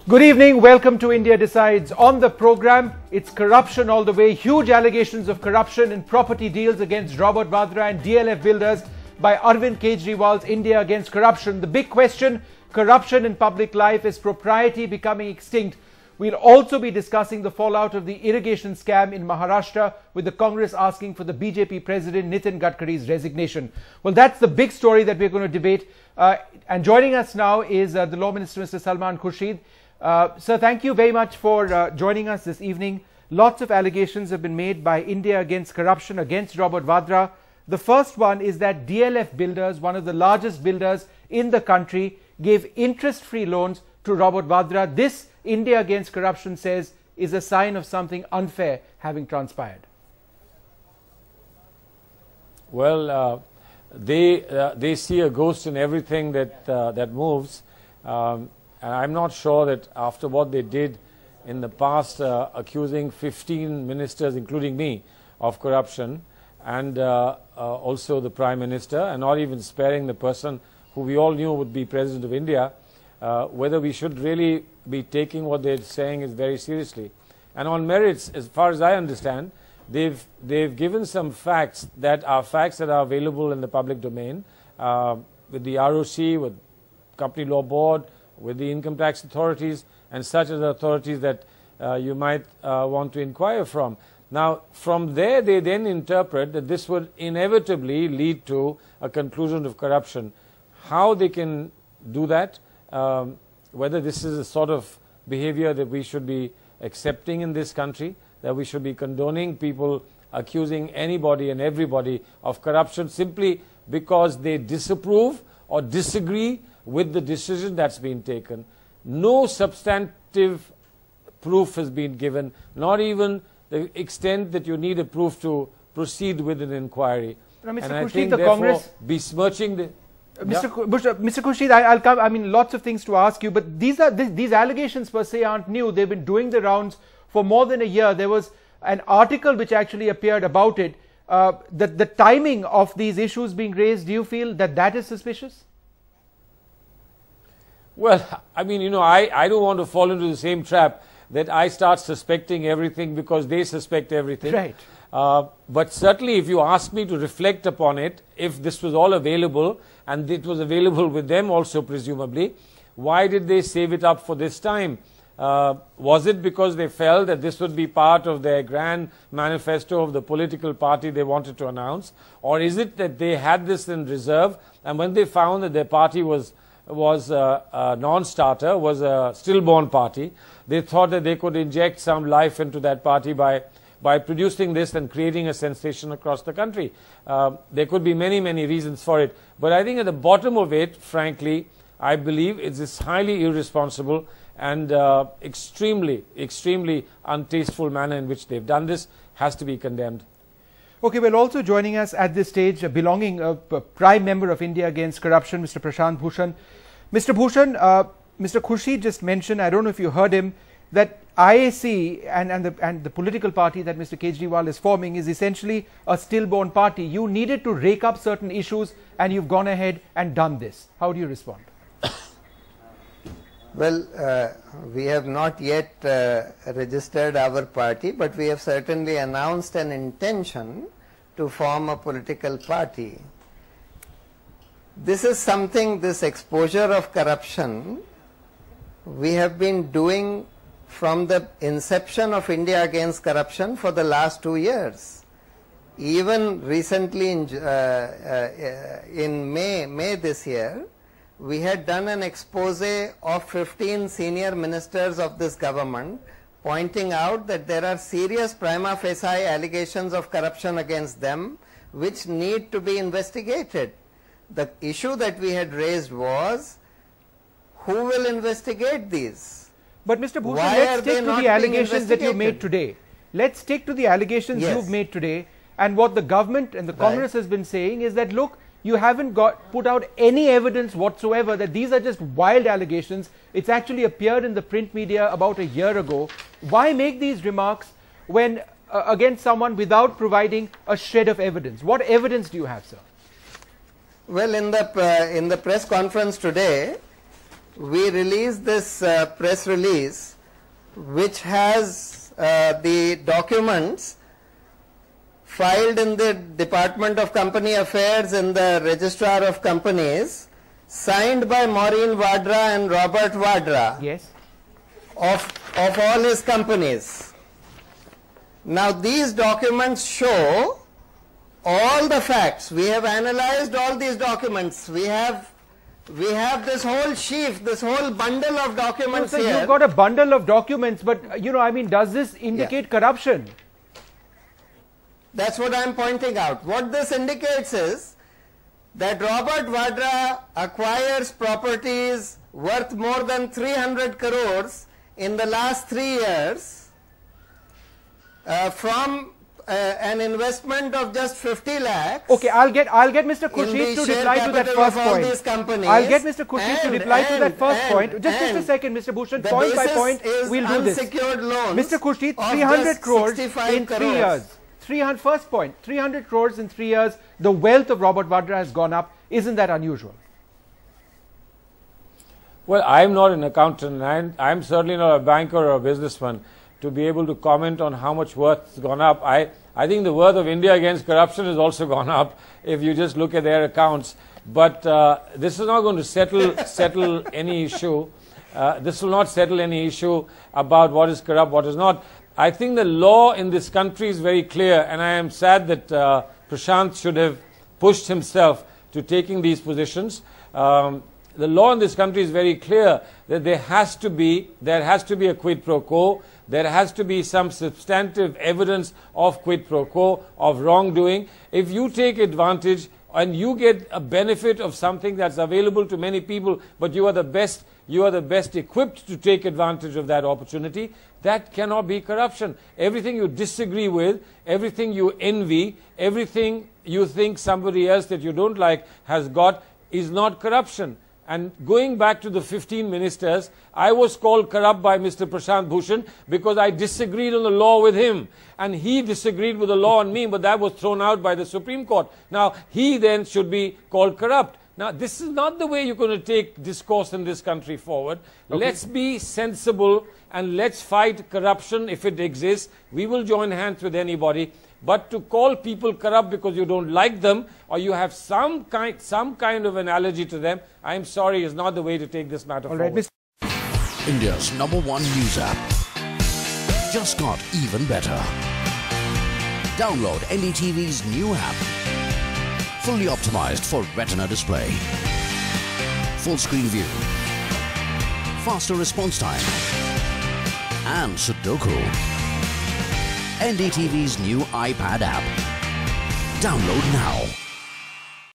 Good evening, welcome to India Decides. On the program, it's corruption all the way. Huge allegations of corruption in property deals against Robert Vadra and DLF builders by Arvind Kejriwal's India Against Corruption. The big question, corruption in public life, is propriety becoming extinct? We'll also be discussing the fallout of the irrigation scam in Maharashtra, with the Congress asking for the BJP President Nitin Gadkari's resignation. Well, that's the big story that we're going to debate. And joining us now is the Law Minister, Mr. Salman Khurshid. Sir, thank you very much for joining us this evening. Lots of allegations have been made by India Against Corruption against Robert Vadra. The first one is that DLF builders, one of the largest builders in the country, gave interest-free loans to Robert Vadra. This, India Against Corruption says, is a sign of something unfair having transpired. Well, they see a ghost in everything that moves. And I'm not sure that after what they did in the past, accusing 15 ministers, including me, of corruption, and also the Prime Minister, and not even sparing the person who we all knew would be President of India, whether we should really be taking what they're saying is very seriously. And on merits, as far as I understand, they've given some facts that are available in the public domain, with the ROC, with Company Law Board, with the income tax authorities, and such other authorities that you might want to inquire from. Now, from there, they then interpret that this would inevitably lead to a conclusion of corruption. How they can do that, whether this is a sort of behavior that we should be accepting in this country, that we should be condoning people accusing anybody and everybody of corruption simply because they disapprove or disagree with the decision that's been taken. No substantive proof has been given, not even the extent that you need a proof to proceed with an inquiry. Now, Mr. And Khurshid, I think, the therefore, Congress besmirching the... Mr. Khurshid, I'll come. I mean, lots of things to ask you, but these allegations per se aren't new. They've been doing the rounds for more than a year. There was an article which actually appeared about it. The timing of these issues being raised, do you feel that that is suspicious? Well, I mean, you know, I don't want to fall into the same trap that I start suspecting everything because they suspect everything. Right. But certainly, if you ask me to reflect upon it, if this was all available, and it was available with them also presumably, why did they save it up for this time? Was it because they felt that this would be part of their grand manifesto of the political party they wanted to announce? Or is it that they had this in reserve, and when they found that their party was a non-starter, was a stillborn party, they thought that they could inject some life into that party by producing this and creating a sensation across the country? There could be many, many reasons for it. But I think at the bottom of it, frankly, I believe it's this highly irresponsible and extremely, extremely untasteful manner in which they've done this has to be condemned. Okay, well, also joining us at this stage, belonging a prime member of India Against Corruption, Mr. Prashant Bhushan. Mr. Bhushan, Mr. Khurshid just mentioned, I don't know if you heard him, that IAC and the political party that Mr. Kejriwal is forming is essentially a stillborn party. You needed to rake up certain issues and you've gone ahead and done this. How do you respond? Well, we have not yet registered our party, but we have certainly announced an intention to form a political party. This is something, this exposure of corruption, we have been doing from the inception of India Against Corruption for the last 2 years. Even recently in May this year, we had done an expose of 15 senior ministers of this government, pointing out that there are serious prima facie allegations of corruption against them which need to be investigated. The issue that we had raised was, who will investigate these? But Mr. Bhushan, let's stick to the allegations that you made today. Let's stick to the allegations you've made today. And what the government and the Congress has been saying is that, look, you haven't put out any evidence whatsoever that these are just wild allegations. It's actually appeared in the print media about a year ago. Why make these remarks when against someone without providing a shred of evidence? What evidence do you have, sir? Well, in the press conference today, we released this press release which has the documents filed in the Department of Company Affairs in the Registrar of Companies, signed by Maureen Vadra and Robert Vadra. Yes. Of all his companies. Now these documents show all the facts. We have analyzed all these documents. We have this whole sheaf, this whole bundle of documents here. You've got a bundle of documents, but you know, I mean, does this indicate corruption? That's what I'm pointing out. What this indicates is that Robert Vadra acquires properties worth more than 300 crores in the last 3 years from an investment of just 50 lakhs. Okay, I'll get Mr. Khurshid to reply to that first point. I'll get Mr. Khurshid to reply to that first point. Just a second, Mr. Bhushan, point by point, we'll do this. Mr. Khurshid, 300 crores in 3 years. First point, 300 crores in 3 years, the wealth of Robert Vadra has gone up. Isn't that unusual? Well, I'm not an accountant, and I'm certainly not a banker or a businessman to be able to comment on how much worth has gone up. I think the worth of India against corruption has also gone up if you just look at their accounts. But this is not going to settle any issue. This will not settle any issue about what is corrupt, what is not. I think the law in this country is very clear, and I am sad that Prashant should have pushed himself to taking these positions. The law in this country is very clear that there has to be a quid pro quo. There has to be some substantive evidence of quid pro quo, of wrongdoing. If you take advantage and you get a benefit of something that's available to many people, but you are the best equipped to take advantage of that opportunity, that cannot be corruption. Everything you disagree with, everything you envy, everything you think somebody else that you don't like has got is not corruption. And going back to the 15 ministers, I was called corrupt by Mr. Prashant Bhushan because I disagreed on the law with him. And he disagreed with the law on me, but that was thrown out by the Supreme Court. Now, he then should be called corrupt. Now, this is not the way you're going to take discourse in this country forward. Okay. Let's be sensible and let's fight corruption if it exists. We will join hands with anybody. But to call people corrupt because you don't like them or you have some kind of an allergy to them, I'm sorry, is not the way to take this matter forward. India's #1 news app just got even better. Download NDTV's new app. Fully optimized for retina display. Full screen view. Faster response time. And Sudoku. NDTV's new iPad app. Download now.